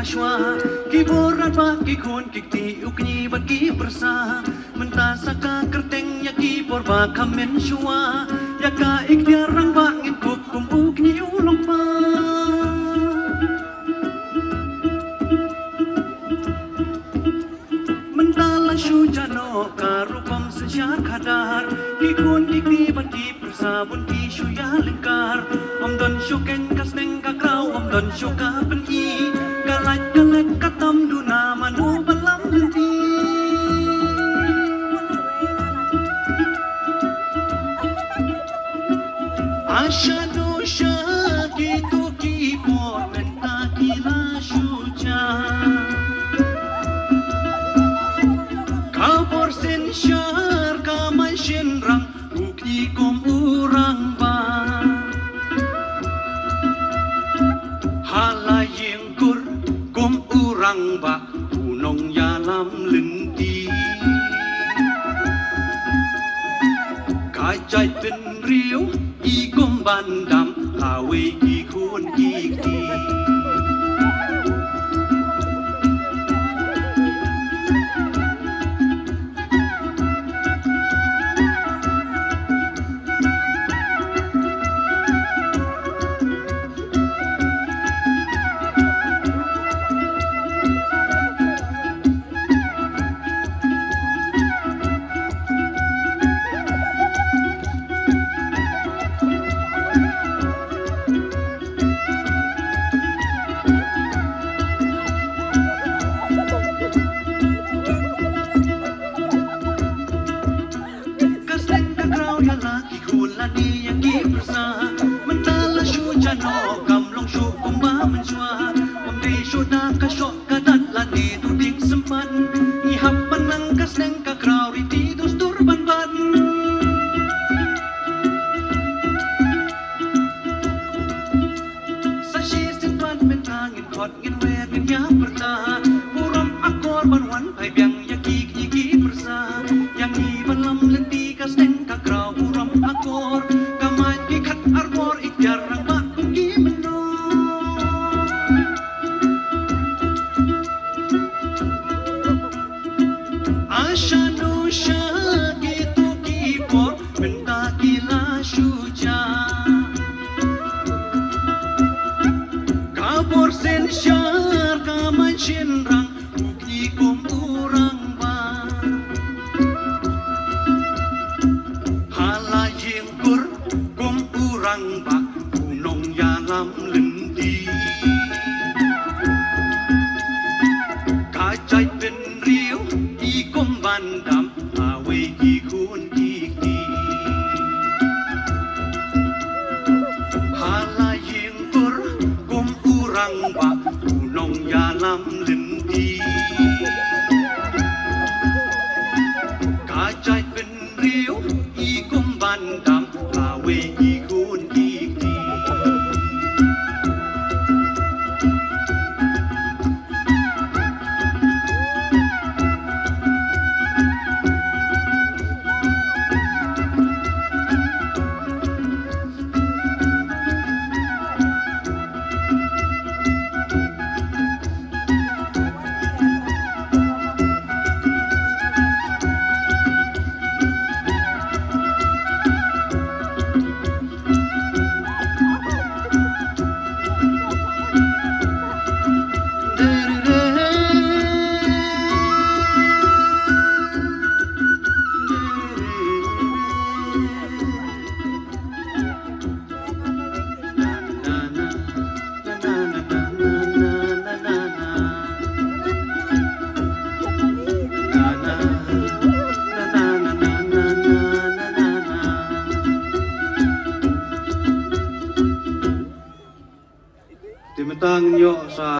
mahaswa kiboran ba kikon kikti ukni bagi bersa menta saka kerteng ya kibor ba kamen shua ya ka iktiarang ba ngin kukum ukni ulong pa mentala shujano karupam sejar kadar kikon kikti bagi bersa bunti shuya lingkar om don shuken kasneng kakrau om don shuka penhi kalaj kalaj katam duna manu balam lenti asyadu syakitu kipor menta kila syuja kabor sen syar kamai syenrang ukni kom urang ba halayeng kur kom urang ba unong yalam lenti kajaiเป็นเรียวอีกมบันดำหาเวกีควรกีกี